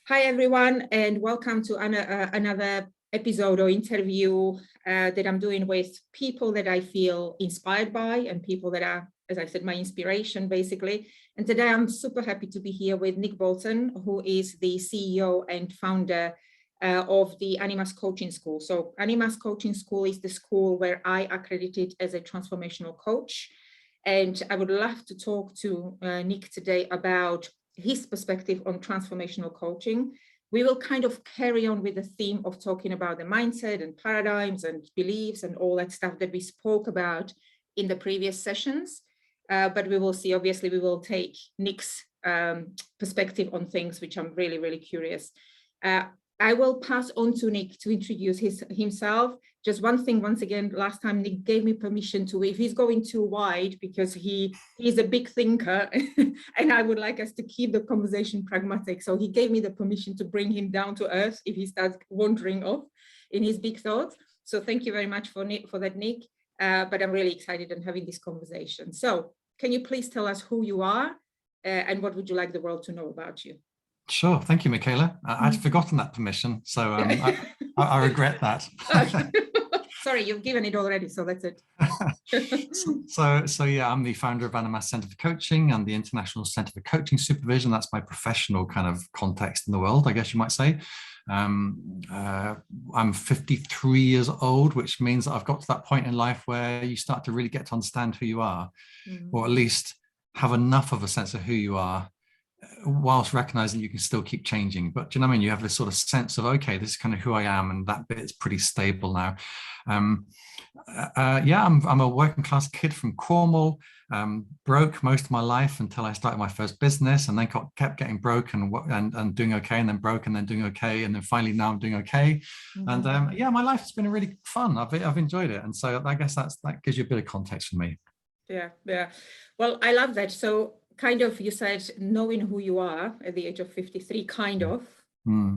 Hi, everyone, and welcome to another episode or interview that I'm doing with people that I feel inspired by and people that are, as I said, my inspiration, basically. And today I'm super happy to be here with Nick Bolton, who is the CEO and founder of the Animas Coaching School. So Animas Coaching School is the school where I accredited as a transformational coach. And I would love to talk to Nick today about his perspective on transformational coaching. We will kind of carry on with the theme of talking about the mindset and paradigms and beliefs and all that stuff that we spoke about in the previous sessions. But we will see, obviously, we will take Nick's perspective on things, which I'm really, really curious. I will pass on to Nick to introduce himself. Just one thing, once again, last time Nick gave me permission to, if he's going too wide, because he's a big thinker and I would like us to keep the conversation pragmatic. So he gave me the permission to bring him down to earth if he starts wandering off in his big thoughts. So thank you very much for that, Nick. But I'm really excited in having this conversation. So can you please tell us who you are and what would you like the world to know about you? Sure. Thank you, Michaela. I'd forgotten that permission, so I regret that. Sorry, you've given it already, so that's it. so yeah, I'm the founder of Animas Center for Coaching and the International Center for Coaching Supervision. That's my professional kind of context in the world, I guess you might say. I'm 53 years old, which means that I've got to that point in life where you start to really get to understand who you are, or at least have enough of a sense of who you are, whilst recognizing you can still keep changing. But do you know what I mean? You have this sort of sense of, okay, this is kind of who I am, and that bit is pretty stable now. Yeah, I'm a working class kid from Cornwall, broke most of my life until I started my first business, and then kept getting broke and doing okay, and then broke and then doing okay, and then finally now I'm doing okay. And yeah, my life has been really fun. I've enjoyed it, and so I guess that gives you a bit of context for me. Yeah. Well, I love that. So kind of, you said knowing who you are at the age of 53, kind of.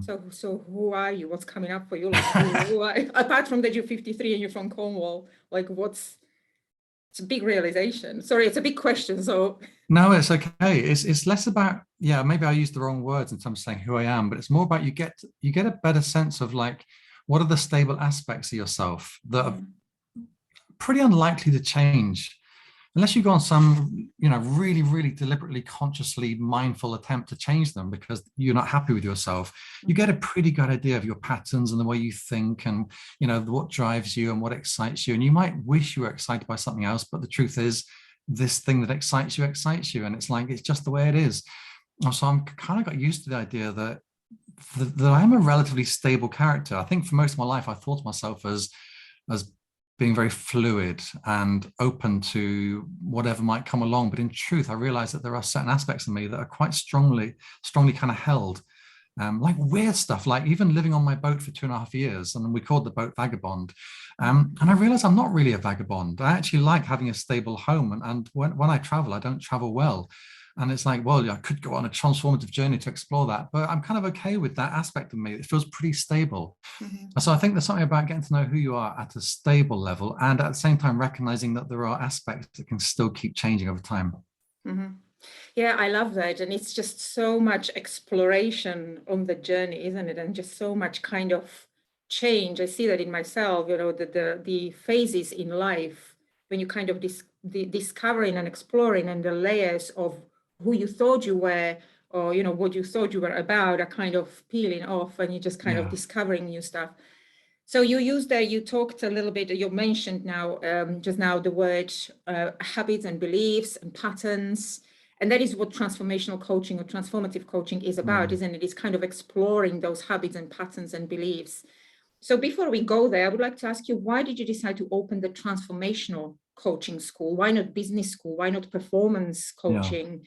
So who are you? What's coming up for you? Like, who are, apart from that you're 53 and you're from Cornwall, like it's a big realization. Sorry, it's a big question. So no, it's okay. It's less about, yeah, maybe I used the wrong words in terms of saying who I am, but it's more about you get a better sense of like, what are the stable aspects of yourself that are pretty unlikely to change unless you go on some, really, really deliberately, consciously mindful attempt to change them because you're not happy with yourself. You get a pretty good idea of your patterns and the way you think and, what drives you and what excites you. And you might wish you were excited by something else, but the truth is this thing that excites you. And it's just the way it is. So I'm kind of got used to the idea that I am a relatively stable character. I think for most of my life, I thought of myself as being very fluid and open to whatever might come along. But in truth, I realized that there are certain aspects of me that are quite strongly kind of held, like weird stuff, like even living on my boat for 2.5 years, and we called the boat Vagabond. And I realized I'm not really a vagabond. I actually like having a stable home. And when I travel, I don't travel well. And it's like, well, I could go on a transformative journey to explore that, but I'm kind of okay with that aspect of me. It feels pretty stable. So I think there's something about getting to know who you are at a stable level, and at the same time recognizing that there are aspects that can still keep changing over time. Yeah, I love that. And it's just so much exploration on the journey, isn't it? And just so much kind of change. I see that in myself, the phases in life when you kind of discovering and exploring, and the layers of who you thought you were, or what you thought you were about, are kind of peeling off, and you're just kind of discovering new stuff. So you talked a little bit, you mentioned now just now the word habits and beliefs and patterns, and that is what transformational coaching or transformative coaching is about, isn't it? It's kind of exploring those habits and patterns and beliefs. So before we go there, I would like to ask you, why did you decide to open the transformational coaching school? Why not business school? Why not performance coaching?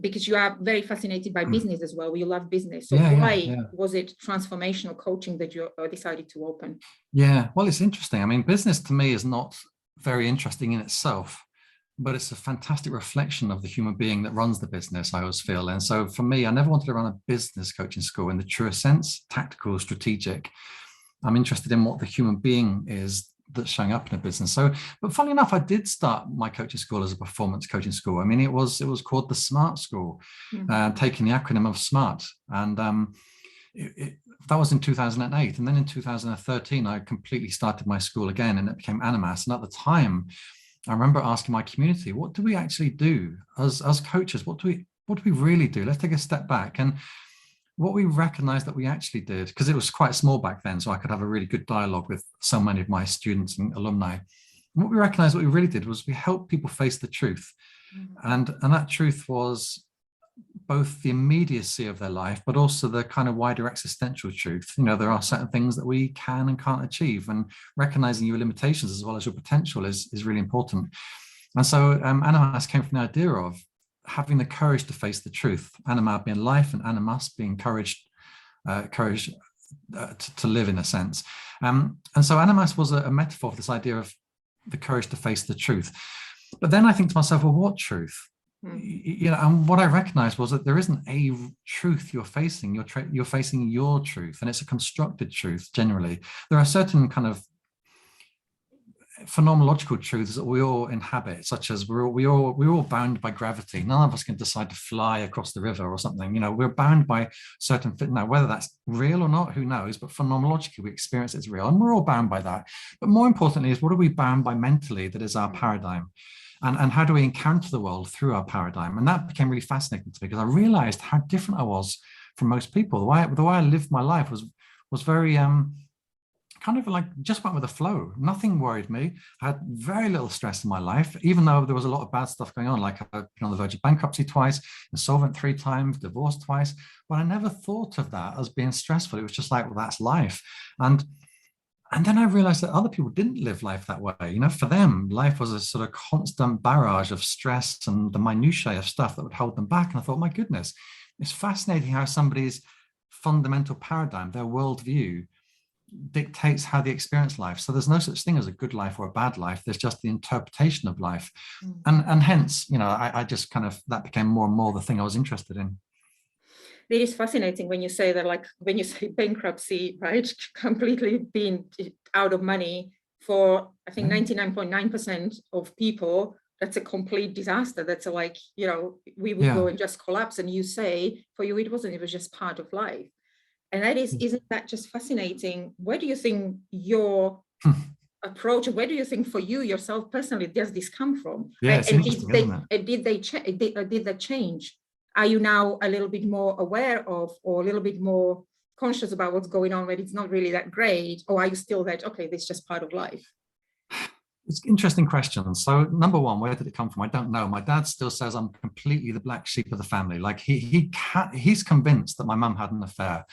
Because you are very fascinated by business as well. You love business. So why was it transformational coaching that you decided to open? Yeah, well, it's interesting. I mean, business to me is not very interesting in itself, but it's a fantastic reflection of the human being that runs the business, I always feel. And so for me, I never wanted to run a business coaching school in the truest sense, tactical, strategic. I'm interested in what the human being is that's showing up in a business. So, but funnily enough, I did start my coaching school as a performance coaching school. I mean, it was called the Smart School, taking the acronym of SMART, and that was in 2008. And then in 2013, I completely started my school again, and it became Animas. And at the time, I remember asking my community, what do we actually do as coaches? What do we really do? Let's take a step back. And what we recognized that we actually did, because it was quite small back then, so I could have a really good dialogue with so many of my students and alumni. And what we recognized, what we really did was we helped people face the truth. And that truth was both the immediacy of their life, but also the kind of wider existential truth. You know, there are certain things that we can and can't achieve, and recognizing your limitations as well as your potential is really important. And so Animas came from the idea of having the courage to face the truth. Anima being life, and animus being courage to live, in a sense. And so Animas was a metaphor for this idea of the courage to face the truth. But then I think to myself, well, what truth? You know, and what I recognized was that there isn't a truth you're facing. You're facing your truth, and it's a constructed truth. Generally, there are certain kind of phenomenological truths that we all inhabit, such as we're all bound by gravity. None of us can decide to fly across the river or something. You know, we're bound by certain now, whether that's real or not, who knows, but phenomenologically we experience it's real, and we're all bound by that. But more importantly is, what are we bound by mentally that is our paradigm? And how do we encounter the world through our paradigm? And that became really fascinating to me, because I realized how different I was from most people. The way I lived my life was very kind of like just went with the flow. Nothing worried me. I had very little stress in my life, even though there was a lot of bad stuff going on. Like I've been on the verge of bankruptcy twice, insolvent 3 times, divorced twice. But I never thought of that as being stressful. It was just like, well, that's life. And then I realized that other people didn't live life that way. You know, for them, life was a sort of constant barrage of stress and the minutiae of stuff that would hold them back. And I thought, my goodness, it's fascinating how somebody's fundamental paradigm, their worldview, dictates how they experience life. So there's no such thing as a good life or a bad life. There's just the interpretation of life. And hence, you know, I just kind of, that became more and more the thing I was interested in. It is fascinating when you say that, like when you say bankruptcy, right? Completely being out of money for, I think, 99.9% of people, that's a complete disaster. That's like, you know, we would go and just collapse. And you say, for you, it wasn't, it was just part of life. And that isn't that just fascinating? Where do you think your approach, where do you think for you yourself personally does this come from? Yeah, it's interesting, isn't it? Did that change? Are you now a little bit more aware of, or a little bit more conscious about what's going on when it's not really that great? Or are you still that, okay, this is just part of life? It's an interesting question. So number one, where did it come from? I don't know. My dad still says I'm completely the black sheep of the family. Like he's convinced that my mum had an affair,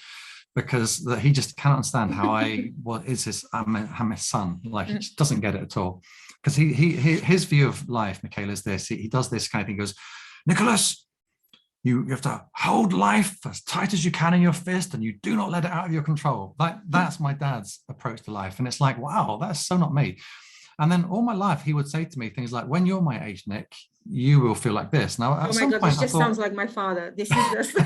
because he just cannot understand how I'm his son. Like he just doesn't get it at all. Because his view of life, Michaela, is this. He does this kind of thing. He goes, Nicholas, you have to hold life as tight as you can in your fist, and you do not let it out of your control. That's my dad's approach to life. And it's like, wow, that's so not me. And then all my life, he would say to me things like, when you're my age, Nick, you will feel like this. Now, at some point, this just sounds like my father. This is just...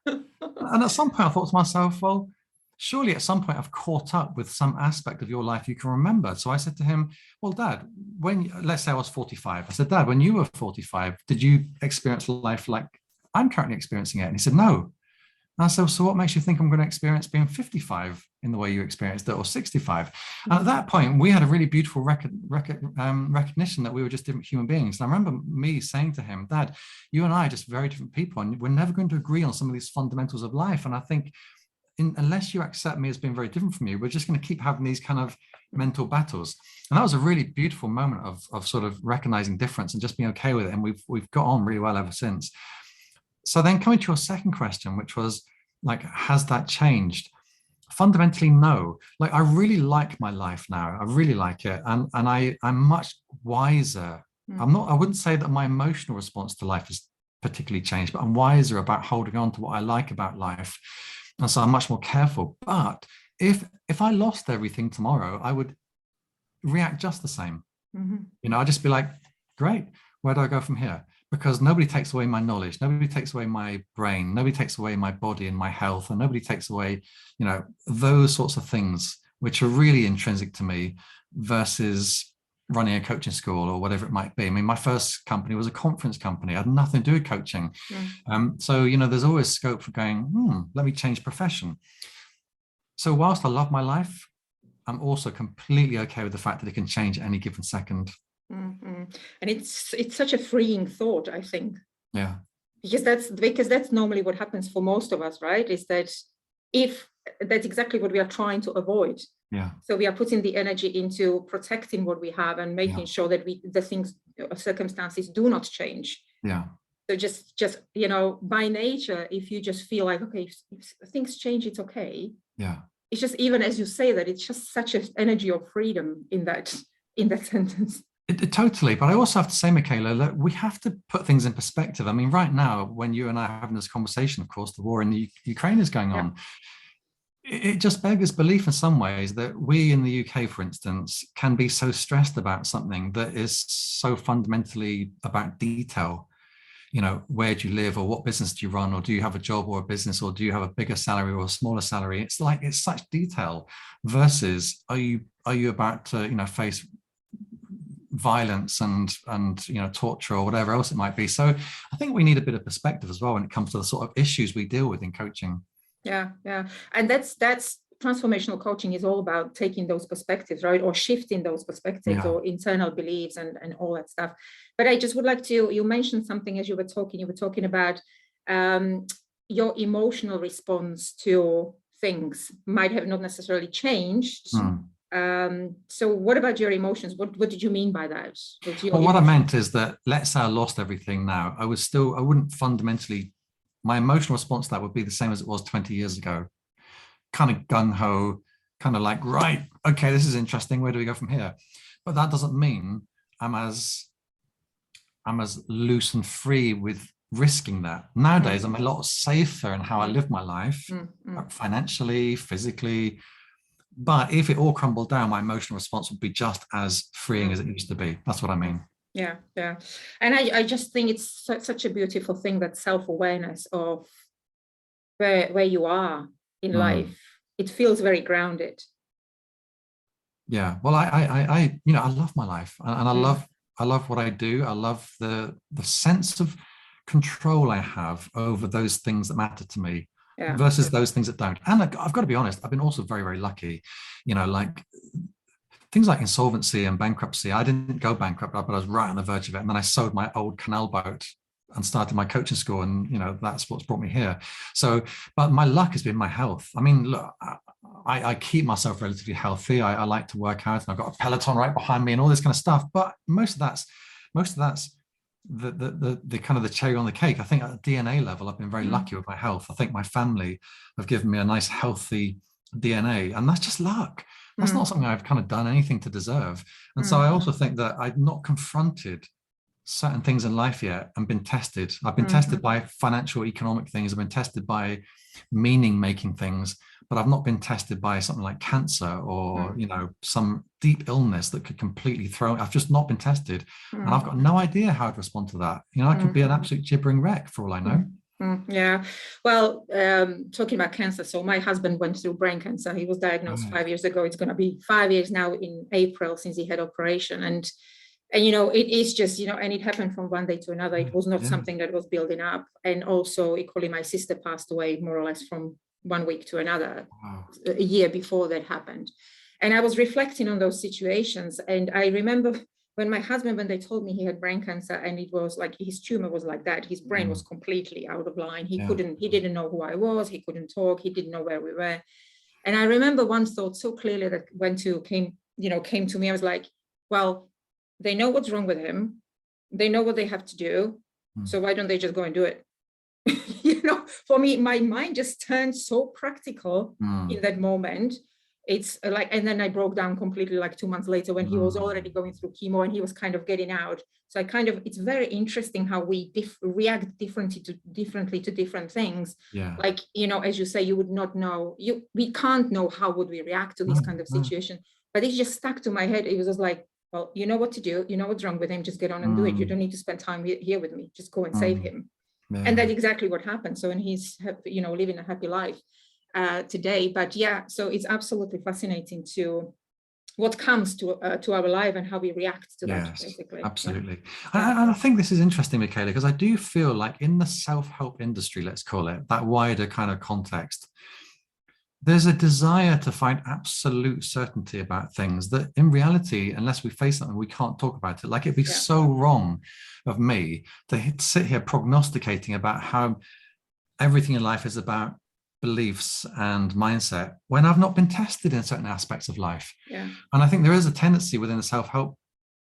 And at some point I thought to myself, well, surely at some point I've caught up with some aspect of your life you can remember. So I said to him, well, Dad, let's say I was 45. I said, Dad, when you were 45, did you experience life like I'm currently experiencing it? And he said, no. And I said, so what makes you think I'm going to experience being 55 in the way you experienced it, or 65? And at that point, we had a really beautiful recognition that we were just different human beings. And I remember me saying to him, Dad, you and I are just very different people, and we're never going to agree on some of these fundamentals of life. And I think unless you accept me as being very different from you, we're just going to keep having these kind of mental battles. And that was a really beautiful moment of sort of recognizing difference and just being okay with it. And we've got on really well ever since. So then coming to your second question, which was like, has that changed? Fundamentally, no. Like, I really like my life now. I really like it. And I'm much wiser. I wouldn't say that my emotional response to life has particularly changed, but I'm wiser about holding on to what I like about life. And so I'm much more careful. But if I lost everything tomorrow, I would react just the same. You know, I'd just be like, great, where do I go from here? Because nobody takes away my knowledge, nobody takes away my brain, nobody takes away my body and my health, and nobody takes away, you know, those sorts of things which are really intrinsic to me. versus running a coaching school or whatever it might be. I mean, my first company was a conference company. It had nothing to do with coaching. So, there's always scope for going, let me change profession. So whilst I love my life, I'm also completely okay with the fact that it can change at any given second. And it's such a freeing thought, I think. Yeah. Because that's normally what happens for most of us, right? Is that if that's exactly what we are trying to avoid. Yeah. So we are putting the energy into protecting what we have and making sure that circumstances do not change. Yeah. So just by nature, if you just feel like, okay, if things change, it's okay. Yeah. It's just, even as you say that, it's just such an energy of freedom in that sentence. It totally. But I also have to say, Michaela, that we have to put things in perspective. I mean, right now, when you and I are having this conversation, of course, the war in the Ukraine is going on. It just beggars belief in some ways that we in the UK, for instance, can be so stressed about something that is so fundamentally about detail. Where do you live, or what business do you run, or do you have a job or a business, or do you have a bigger salary or a smaller salary? It's such detail versus are you about to face violence and torture or whatever else it might be. So I think we need a bit of perspective as well when it comes to the sort of issues we deal with in coaching. Yeah. And that's transformational coaching is all about taking those perspectives, right? Or shifting those perspectives or internal beliefs and all that stuff. But I just would like to, you mentioned something as you were talking about your emotional response to things might have not necessarily changed. So what about your emotions? What did you mean by that? What I meant is that, let's say I lost everything now. I wouldn't fundamentally, my emotional response to that would be the same as it was 20 years ago. Kind of gung-ho, kind of like, right, okay, this is interesting. Where do we go from here? But that doesn't mean I'm as loose and free with risking that. Nowadays, I'm a lot safer in how I live my life, financially, physically. But if it all crumbled down, my emotional response would be just as freeing as it used to be. That's what I mean. Yeah. And I just think it's such a beautiful thing, that self-awareness of where you are in life. It feels very grounded. Yeah. Well, I love my life, and I love what I do. I love the sense of control I have over those things that matter to me versus those things that don't. And I've got to be honest, I've been also very, very lucky, like things like insolvency and bankruptcy. I didn't go bankrupt, but I was right on the verge of it. And then I sold my old canal boat and started my coaching school. And, that's what's brought me here. So, but my luck has been my health. I mean, look, I keep myself relatively healthy. I like to work out, and I've got a Peloton right behind me and all this kind of stuff. But most of that's the kind of the cherry on the cake. I think at a DNA level, I've been very lucky with my health. I think my family have given me a nice, healthy DNA, and that's just luck. That's not something I've kind of done anything to deserve. And so I also think that I've not confronted certain things in life yet and been tested. I've been tested by financial, economic things. I've been tested by meaning-making things, but I've not been tested by something like cancer or, some deep illness that could completely throw. I've just not been tested. And I've got no idea how I'd respond to that. I could be an absolute gibbering wreck for all I know. Yeah. Well, talking about cancer. So my husband went through brain cancer. He was diagnosed 5 years ago. It's going to be 5 years now in April since he had operation. And it is just, and it happened from one day to another. It was not something that was building up. And also equally, my sister passed away more or less from 1 week to another, a year before that happened. And I was reflecting on those situations. And I remember when they told me he had brain cancer, and it was like his tumor was like that, his brain was completely out of line. He didn't know who I was. He couldn't talk. He didn't know where we were. And I remember one thought so clearly that came to me. I was like, well, they know what's wrong with him. They know what they have to do. So why don't they just go and do it? For me, my mind just turned so practical in that moment. It's like, and then I broke down completely like 2 months later when he was already going through chemo and he was kind of getting out. So it's very interesting how we react differently to different things. Yeah. Like, as you say, you would not know, we can't know how would we react to this kind of situation, but it just stuck to my head. It was just like, well, you know what to do. You know what's wrong with him. Just get on and do it. You don't need to spend time here with me. Just go and save him. Yeah. And that's exactly what happened. So, and he's, living a happy life today. But yeah, so it's absolutely fascinating to what comes to our life and how we react to that, Yes, basically. absolutely. Yeah. And I think this is interesting, Michaela, because I do feel like in the self-help industry, let's call it, that wider kind of context, there's a desire to find absolute certainty about things that in reality, unless we face something, we can't talk about it. Like it'd be so wrong of me to sit here prognosticating about how everything in life is about beliefs and mindset when I've not been tested in certain aspects of life. Yeah. And I think there is a tendency within the self-help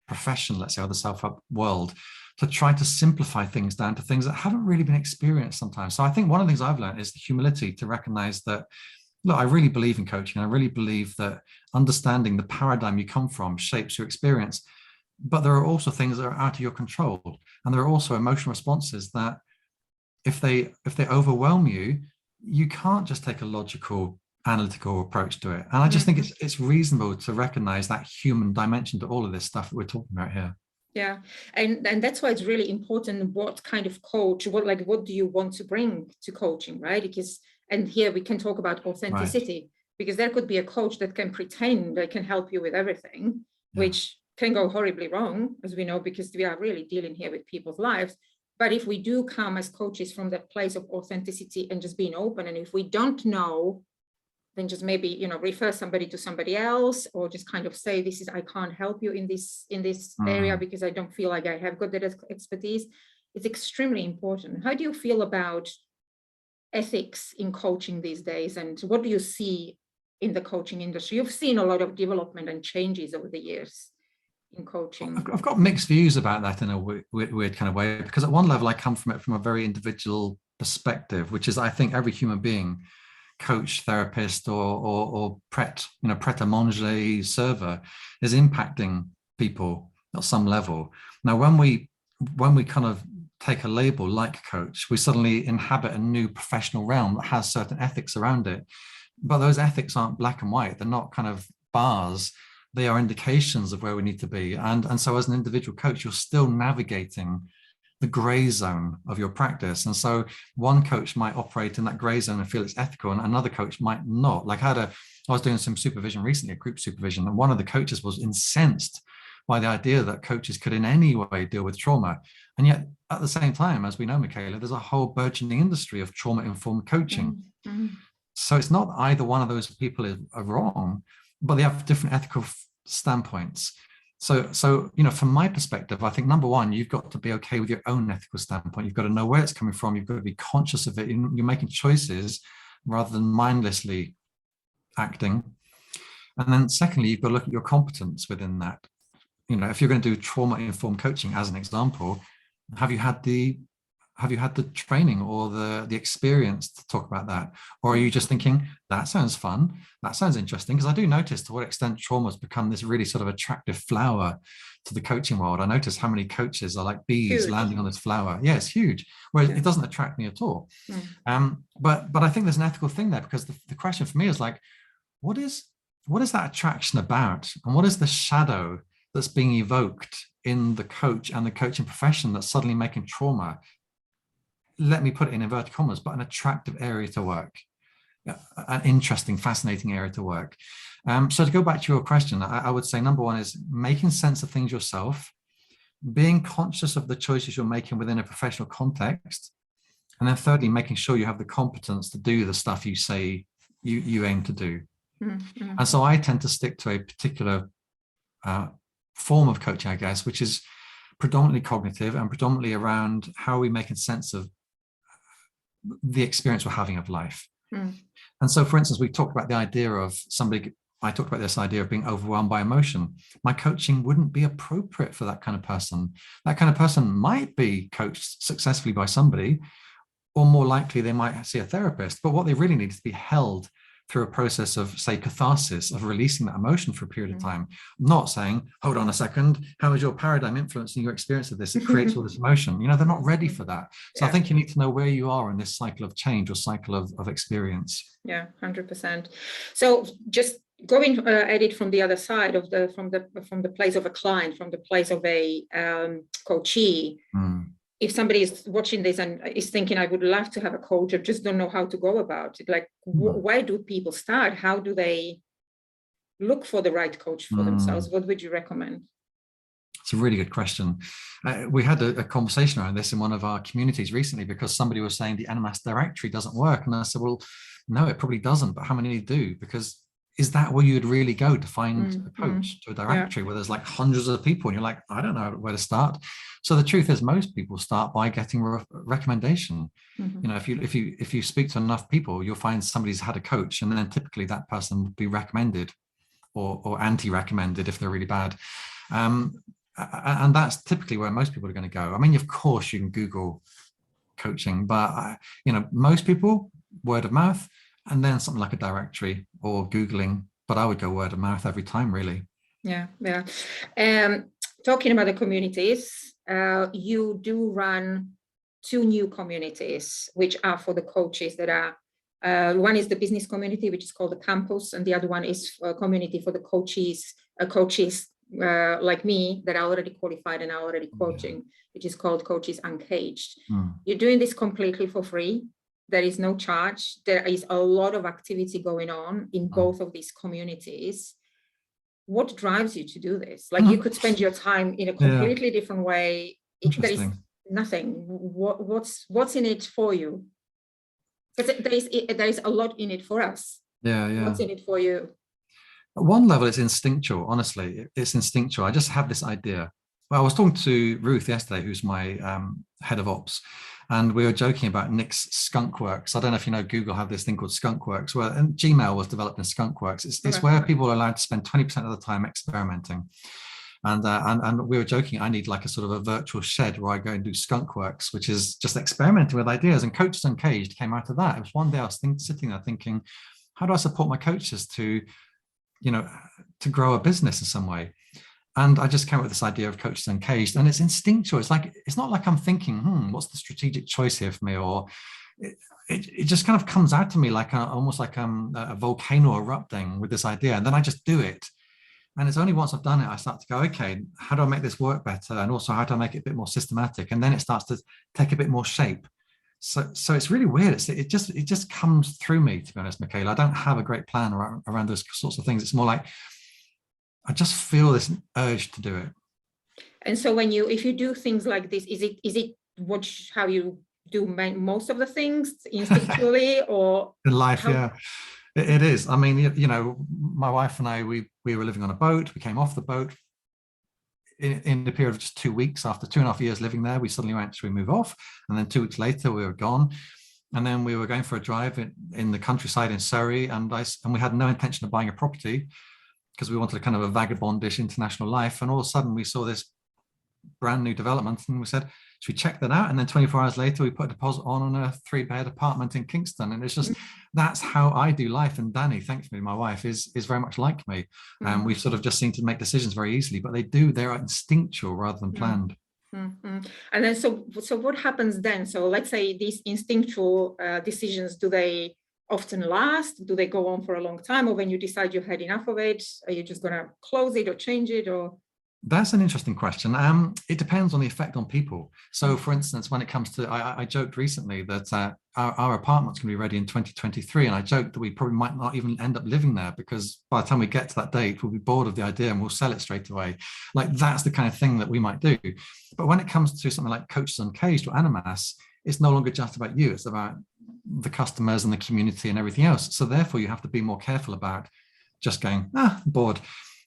profession, let's say, or the self-help world, to try to simplify things down to things that haven't really been experienced sometimes. So I think one of the things I've learned is the humility to recognize that, look, I really believe in coaching. I really believe that understanding the paradigm you come from shapes your experience. But there are also things that are out of your control. And there are also emotional responses that if they overwhelm you, you can't just take a logical, analytical approach to it. And I just think it's reasonable to recognize that human dimension to all of this stuff that we're talking about here. Yeah, and that's why it's really important what kind of coach, what do you want to bring to coaching, right? Because, and here we can talk about authenticity, because there could be a coach that can pretend they can help you with everything, which can go horribly wrong, as we know, because we are really dealing here with people's lives. But if we do come as coaches from that place of authenticity and just being open, and if we don't know, then just maybe, refer somebody to somebody else, or just kind of say, I can't help you in this area because I don't feel like I have got that expertise. It's extremely important. How do you feel about ethics in coaching these days? And what do you see in the coaching industry? You've seen a lot of development and changes over the years in coaching. I've got mixed views about that in a weird kind of way, because at one level I come from it from a very individual perspective, which is I think every human being, coach, therapist, or pret-a-manger server, is impacting people at some level. Now, when we kind of take a label like coach, we suddenly inhabit a new professional realm that has certain ethics around it. But those ethics aren't black and white. They're not kind of bars. They are indications of where we need to be. And so as an individual coach, you're still navigating the gray zone of your practice. And so one coach might operate in that gray zone and feel it's ethical, and another coach might not. Like I was doing some supervision recently, a group supervision, and one of the coaches was incensed by the idea that coaches could in any way deal with trauma. And yet at the same time, as we know, Michaela, there's a whole burgeoning industry of trauma-informed coaching. So it's not either one of those people are wrong, but they have different ethical standpoints. So from my perspective, I think number one, you've got to be okay with your own ethical standpoint. You've got to know where it's coming from. You've got to be conscious of it. You're making choices rather than mindlessly acting. And then secondly, you've got to look at your competence within that. If you're going to do trauma-informed coaching, as an example, have you had the training or the experience to talk about that? Or are you just thinking, that sounds fun, that sounds interesting? Because I do notice to what extent trauma has become this really sort of attractive flower to the coaching world. I notice how many coaches are like bees landing on this flower. Yeah, it's huge. Whereas it doesn't attract me at all. But I think there's an ethical thing there, because the question for me is like, what is that attraction about? And what is the shadow that's being evoked in the coach and the coaching profession that's suddenly making trauma, let me put it in inverted commas, but an attractive area to work, an interesting, fascinating area to work. So to go back to your question, I would say number one is making sense of things yourself, being conscious of the choices you're making within a professional context, and then thirdly, making sure you have the competence to do the stuff you say you aim to do. And so I tend to stick to a particular form of coaching, I guess, which is predominantly cognitive and predominantly around how are we making sense of the experience we're having of life. And so, for instance, I talked about this idea of being overwhelmed by emotion. My coaching wouldn't be appropriate for that kind of person. That kind of person might be coached successfully by somebody, or more likely they might see a therapist, but what they really need is to be held through a process of, say, catharsis, of releasing that emotion for a period of time, not saying, hold on a second, how is your paradigm influencing your experience of this? It creates all this emotion. They're not ready for that. So I think you need to know where you are in this cycle of change or cycle of experience. Yeah, 100%. So just going at it from the other side of from the place of a client, from the place of a coachee, if somebody is watching this and is thinking, I would love to have a coach, I just don't know how to go about it. Like, where do people start? How do they look for the right coach for themselves? What would you recommend? It's a really good question. We had a conversation around this in one of our communities recently, because somebody was saying the Animas directory doesn't work. And I said, well, no, it probably doesn't, but how many do? Because is that where you'd really go to find a coach, to a directory where there's like hundreds of people and you're like, I don't know where to start. So the truth is, most people start by getting recommendation. You know, if you speak to enough people, you'll find somebody's had a coach, and then typically that person would be recommended or anti-recommended if they're really bad. And that's typically where most people are going to go. I mean, of course you can Google coaching, but you know, most people word of mouth, and then something like a directory or Googling, but I would go word of mouth every time, really. Yeah. Talking about the communities, you do run 2 new communities, which are for the coaches that are, one is the business community, which is called the campus, and the other one is a community for the coaches like me that are already qualified and are already coaching, which is called Coaches Uncaged. You're doing this completely for free. There is no charge. There is a lot of activity going on in both of these communities. What drives you to do this? Like, you could spend your time in a completely different way. There is nothing. What's in it for you? Because there is a lot in it for us. What's in it for you? At one level, it's instinctual. Honestly, it's instinctual. I just have this idea. Well, I was talking to Ruth yesterday, who's my head of ops, and we were joking about Nick's Skunkworks. I don't know if you know, Google have this thing called Skunkworks, where, and Gmail was developed in Skunkworks. It's where people are allowed to spend 20% of the time experimenting. And we were joking, I need like a sort of a virtual shed where I go and do Skunkworks, which is just experimenting with ideas. And Coaches Uncaged came out of that. It was one day I was sitting there thinking, how do I support my coaches to, you know, to grow a business in some way? And I just came up with this idea of Coaches Uncaged, and it's instinctual. It's like, it's not like I'm thinking, what's the strategic choice here for me? Or it just kind of comes out to me like almost like a volcano erupting with this idea. And then I just do it. And it's only once I've done it, I start to go, okay, how do I make this work better? And also, how do I make it a bit more systematic? And then it starts to take a bit more shape. So it's really weird. It just comes through me, to be honest, Michaela. I don't have a great plan around those sorts of things. It's more like, I just feel this urge to do it. And so if you do things like this, is it how you do most of the things instinctually, or in life? Yeah, it is. I mean, you know, my wife and I, we were living on a boat. We came off the boat in the period of just 2 weeks. After 2.5 years living there, we suddenly went, should we move off? And then 2 weeks later, we were gone. And then we were going for a drive in the countryside in Surrey, and we had no intention of buying a property, because we wanted a kind of a vagabondish international life. And all of a sudden we saw this brand new development, and we said, should we check that out? And then 24 hours later, we put a deposit on a 3-bed apartment in Kingston. And it's just, that's how I do life. And Danny, thankfully, my wife is very much like me. And we sort of just seem to make decisions very easily, but they're instinctual rather than planned. And then, so what happens then? So let's say these instinctual decisions, do they often last? Do they go on for a long time? Or when you decide you've had enough of it, are you just going to close it or change it? Or that's an interesting question. It depends on the effect on people. So for instance, when it comes to, I joked recently that our apartment's going to be ready in 2023. And I joked that we probably might not even end up living there, because by the time we get to that date, we'll be bored of the idea and we'll sell it straight away. Like, that's the kind of thing that we might do. But when it comes to something like Coaches Uncaged or Animas, it's no longer just about you. It's about the customers and the community and everything else. So therefore, you have to be more careful about just going, bored.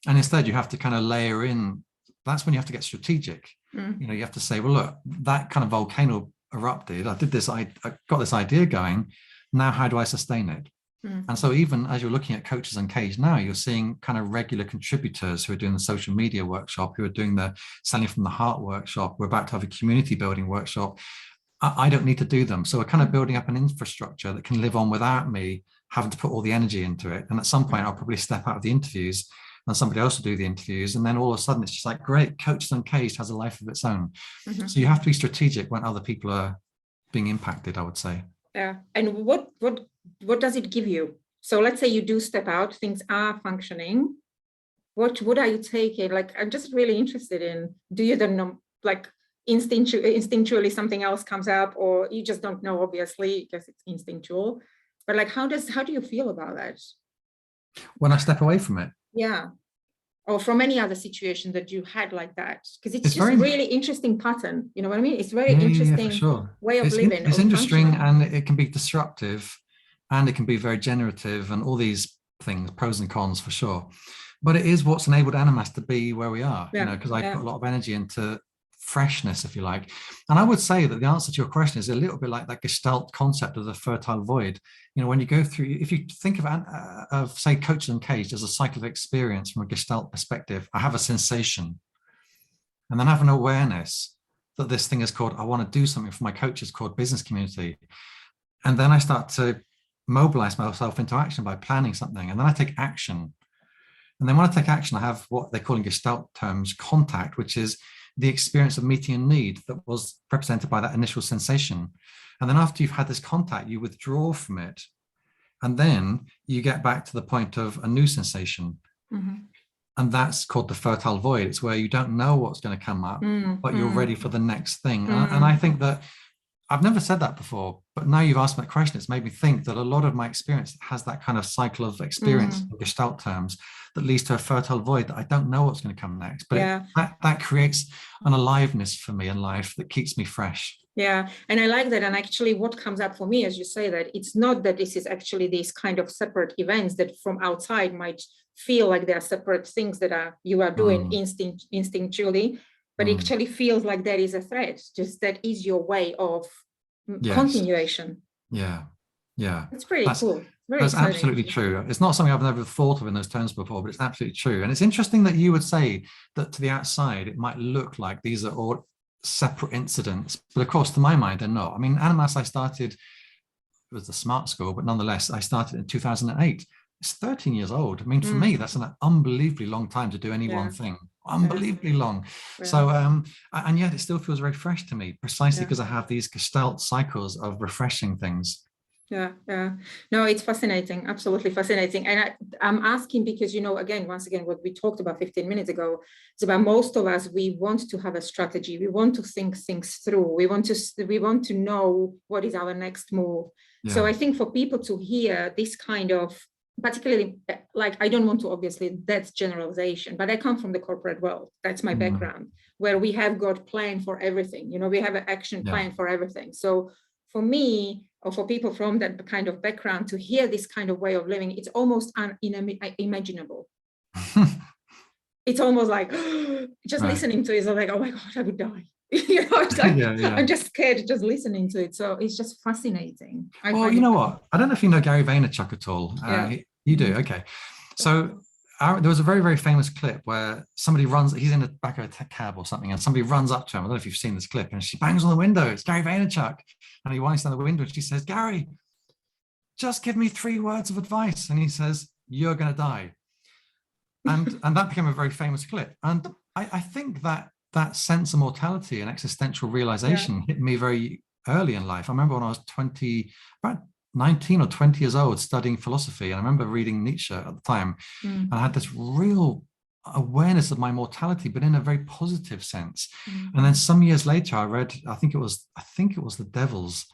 And instead, you have to kind of layer in. That's when you have to get strategic. You know, you have to say, well, look, that kind of volcano erupted. I did this. I got this idea going. Now, how do I sustain it? And so even as you're looking at Coaches Uncaged now, you're seeing kind of regular contributors who are doing the social media workshop, who are doing the Selling from the Heart workshop. We're about to have a community building workshop. I don't need to do them. So we're kind of building up an infrastructure that can live on without me having to put all the energy into it. And at some point, I'll probably step out of the interviews and somebody else will do the interviews. And then all of a sudden, it's just like, great, Coaches Uncaged has a life of its own. So you have to be strategic when other people are being impacted, I would say. Yeah. And what does it give you? So let's say you do step out, things are functioning. What are you taking? Like, I'm just really interested in, do you then know, like, instinctually something else comes up, or you just don't know, obviously, because it's instinctual, but like, how do you feel about that when I step away from it? Yeah. Or from any other situation that you had like that, because it's It's just very, really interesting pattern, you know what I mean? It's very yeah, for interesting sure. way of living It's or interesting, functioning. and it can be disruptive, and it can be very generative, and all these things, pros and cons for sure. But it is what's enabled Animas to be where we are, you know, because I put a lot of energy into freshness, if you like. And I would say that the answer to your question is a little bit like that Gestalt concept of the fertile void. You know, when you go through, if you think of say, Coaches Uncaged as a cycle of experience from a Gestalt perspective, I have a sensation, and then I have an awareness that this thing is called, I want to do something for my coaches called business community. And then I start to mobilize myself into action by planning something. And then I take action. And then when I take action, I have what they call in Gestalt terms contact, which is the experience of meeting a need that was represented by that initial sensation. And then after you've had this contact, you withdraw from it. And then you get back to the point of a new sensation. Mm-hmm. And that's called the fertile void. It's where you don't know what's going to come up, but you're ready for the next thing. And I think that I've never said that before, but now you've asked me that question, it's made me think that a lot of my experience has that kind of cycle of experience in Gestalt terms that leads to a fertile void that I don't know what's going to come next. But that creates an aliveness for me in life that keeps me fresh. Yeah, and I like that. And actually what comes up for me, as you say, that it's not that this is actually these kind of separate events that from outside might feel like they are separate things that you are doing instinctually, but it actually feels like there is a thread, just that is your way of continuation. Yeah. It's pretty cool. That's absolutely true. It's not something I've never thought of in those terms before, but it's absolutely true. And it's interesting that you would say that to the outside, it might look like these are all separate incidents, but of course, to my mind, they're not. I mean, Animas, I started, it was the smart school, but nonetheless, I started in 2008. It's 13 years old. I mean, for me, that's an unbelievably long time to do any one thing. Unbelievably long. So, and yet it still feels very fresh to me, precisely because I have these Gestalt cycles of refreshing things. Yeah. No, it's fascinating. Absolutely fascinating. And I'm asking because, you know, once again, what we talked about 15 minutes ago, it's about most of us, we want to have a strategy. We want to think things through. We want to know what is our next move. Yeah. So I think for people to hear this kind of, particularly, like, I don't want to, obviously, that's generalization, but I come from the corporate world. That's my background, where we have got plan for everything. You know, we have an action plan for everything. So for me, or for people from that kind of background, to hear this kind of way of living, it's almost unimaginable. It's almost like just listening to it is like, oh my God, I would die. You know, it's like I'm just scared just listening to it. So it's just fascinating. Well, you know what? I don't know if you know Gary Vaynerchuk at all. You do, okay. So there was a very, very famous clip where somebody runs, he's in the back of a cab or something, and somebody runs up to him. I don't know if you've seen this clip, and she bangs on the window. It's Gary Vaynerchuk. And he winds down the window and she says, Gary, just give me 3 words of advice. And he says, you're going to die. And that became a very famous clip. And I think that sense of mortality and existential realization hit me very early in life. I remember when I was about 19 or 20 years old, studying philosophy. And I remember reading Nietzsche at the time. And I had this real awareness of my mortality, but in a very positive sense. And then some years later, I read, I think it was The Devils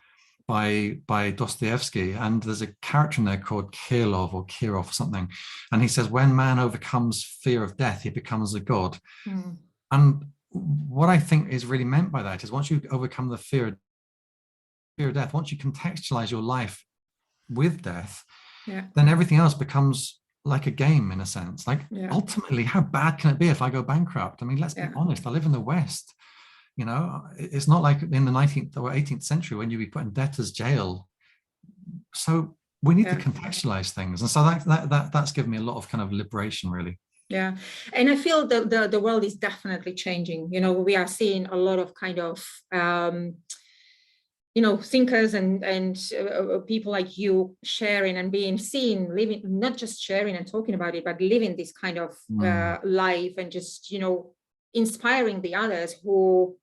by Dostoevsky, and there's a character in there called Kirov or something, and he says, when man overcomes fear of death, he becomes a god. And what I think is really meant by that is once you overcome the fear of death, once you contextualize your life with death, then everything else becomes like a game, in a sense. Like, ultimately, how bad can it be if I go bankrupt? I mean, let's be honest, I live in the West. You know, it's not like in the 19th or 18th century when you'd be put in debtor's jail. So we need to contextualize things. And so that's given me a lot of kind of liberation, really. Yeah. And I feel the world is definitely changing. You know, we are seeing a lot of kind of you know, thinkers and people like you sharing and being seen, living, not just sharing and talking about it, but living this kind of life, and just, you know, inspiring the others who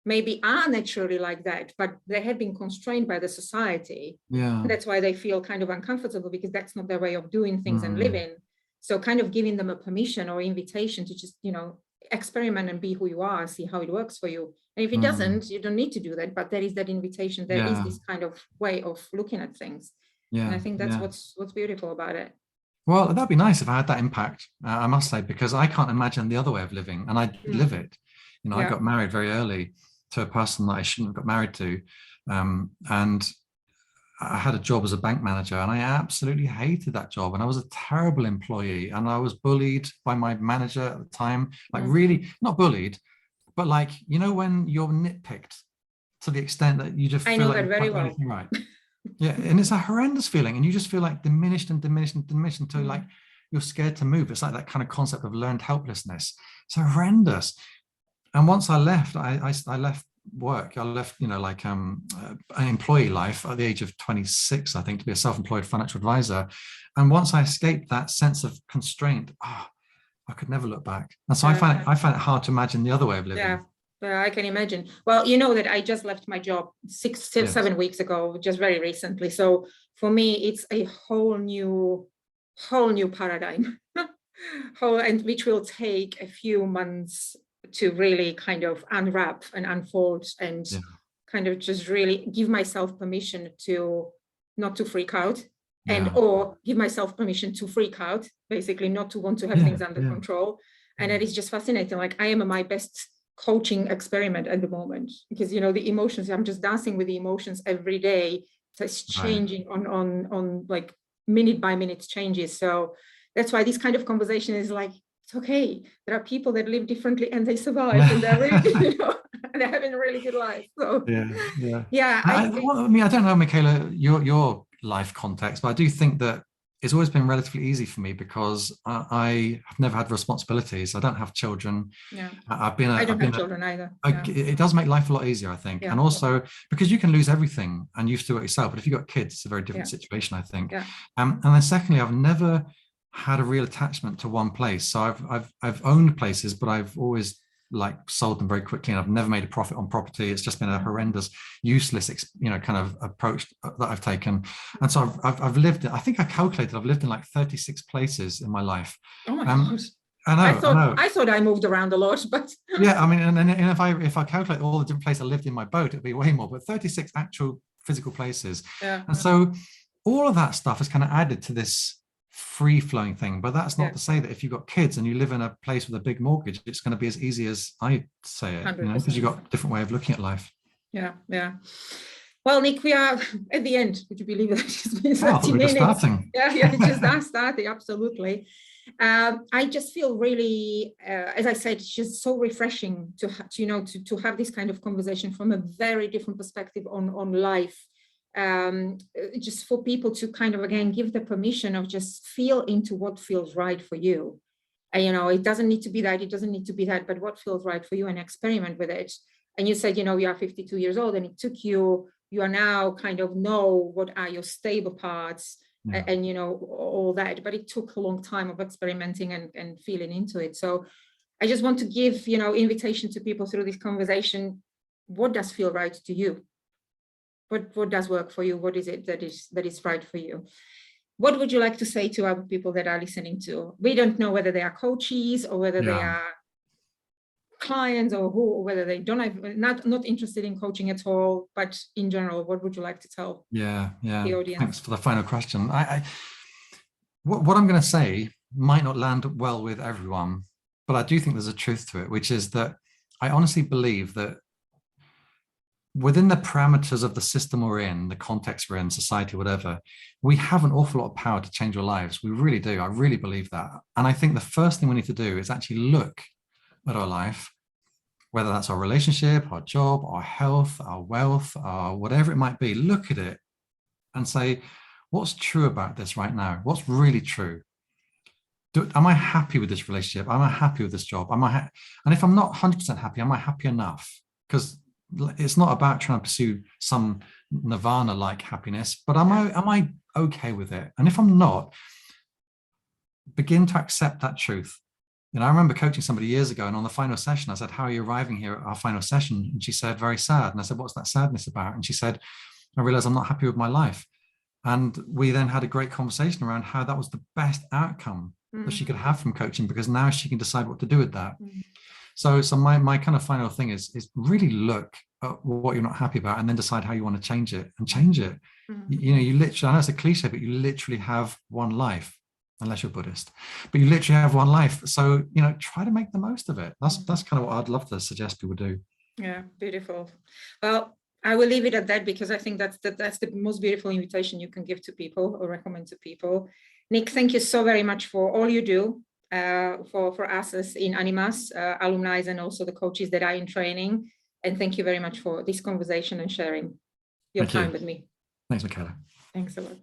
maybe are naturally like that, but they have been constrained by the society. That's why they feel kind of uncomfortable, because that's not their way of doing things and living. So kind of giving them a permission or invitation to just, you know, experiment and be who you are, see how it works for you. And if it doesn't, you don't need to do that, but there is that invitation. There is this kind of way of looking at things. And I think that's what's beautiful about it. Well, that'd be nice if I had that impact, I must say, because I can't imagine the other way of living, and I live it. You know, I Yeah. got married very early to a person that I shouldn't have got married to, and I had a job as a bank manager, and I absolutely hated that job, and I was a terrible employee, and I was bullied by my manager at the time, like really not bullied, but like, you know, when you're nitpicked to the extent that you just I feel know like that you very can't do well. anything right. Yeah, and it's a horrendous feeling, and you just feel like diminished and diminished and diminished until like you're scared to move. It's like that kind of concept of learned helplessness. It's horrendous. And once I left, I left work. I left, you know, like an employee life at the age of 26, I think, to be a self-employed financial advisor. And once I escaped that sense of constraint, I could never look back. And so I find it hard to imagine the other way of living. Yeah, I can imagine. Well, you know that I just left my job 7 weeks ago, just very recently. So for me, it's a whole new paradigm, and which will take a few months to really kind of unwrap and unfold, and kind of just really give myself permission to not to freak out, and or give myself permission to freak out, basically not to want to have things under control. And it is just fascinating. Like, I am my best coaching experiment at the moment, because, you know, the emotions, I'm just dancing with the emotions every day. So it's changing on like minute by minute changes. So that's why this kind of conversation is like, it's okay. There are people that live differently and they survive, and they're really, you know, they're having a really good life. So I mean, I don't know, Michaela, your life context, but I do think that it's always been relatively easy for me because I have never had responsibilities. I don't have children. I don't have children either. It does make life a lot easier, I think. And also because you can lose everything and you've still got yourself. But if you've got kids, it's a very different situation, I think. And then secondly, I've never had a real attachment to one place. So I've owned places, but I've always like sold them very quickly, and I've never made a profit on property. It's just been a horrendous, useless, you know, kind of approach that I've taken. And so I've lived, I think I calculated, I've lived in like 36 places in my life. Oh my God. I know. I thought I moved around a lot, but yeah, I mean, and if I calculate all the different places I lived in my boat, it'd be way more, but 36 actual physical places. And so all of that stuff has kind of added to this free-flowing thing. But that's not to say that if you've got kids and you live in a place with a big mortgage, it's going to be as easy as I say it, you know, because you've got a different way of looking at life. Well, Nick, we are at the end. Would you believe that? It's been 30 minutes. Starting. It's just starting, absolutely. I just feel really, as I said, it's just so refreshing to have this kind of conversation from a very different perspective on life. Just for people to kind of, again, give the permission of just feel into what feels right for you. And, you know, it doesn't need to be that, it doesn't need to be that, but what feels right for you, and experiment with it. And you said, you know, you are 52 years old, and it took you are now kind of know what are your stable parts, and, you know, all that, but it took a long time of experimenting and feeling into it. So I just want to give, you know, invitation to people through this conversation. What does feel right to you? What does work for you? What is it that is right for you? What would you like to say to other people that are listening to? We don't know whether they are coaches or whether they are clients, or whether they don't have, not interested in coaching at all, but in general, what would you like to tell the audience? Thanks for the final question. What I'm going to say might not land well with everyone, but I do think there's a truth to it, which is that I honestly believe that within the parameters of the system we're in, the context we're in, society, whatever, we have an awful lot of power to change our lives. We really do. I really believe that. And I think the first thing we need to do is actually look at our life, whether that's our relationship, our job, our health, our wealth, our whatever it might be. Look at it and say, what's true about this right now? What's really true? Am I happy with this relationship? Am I happy with this job? And if I'm not 100% happy, am I happy enough? Because it's not about trying to pursue some nirvana-like happiness, but am I okay with it? And if I'm not, begin to accept that truth. You know, I remember coaching somebody years ago, and on the final session, I said, how are you arriving here at our final session? And she said, very sad. And I said, what's that sadness about? And she said, I realized I'm not happy with my life. And we then had a great conversation around how that was the best outcome that she could have from coaching, because now she can decide what to do with that. So my kind of final thing is really look at what you're not happy about, and then decide how you want to change it, and change it. You know, you literally, I know it's a cliche, but you literally have one life. unless you're Buddhist, but you literally have one life. So, you know, try to make the most of it. That's kind of what I'd love to suggest people do. Yeah, beautiful. Well, I will leave it at that, because I think that's the most beautiful invitation you can give to people or recommend to people. Nick, thank you so very much for all you do for us as in Animas, alumni, and also the coaches that are in training. And thank you very much for this conversation and sharing your time with me. Thanks, Michaela. Thanks a lot.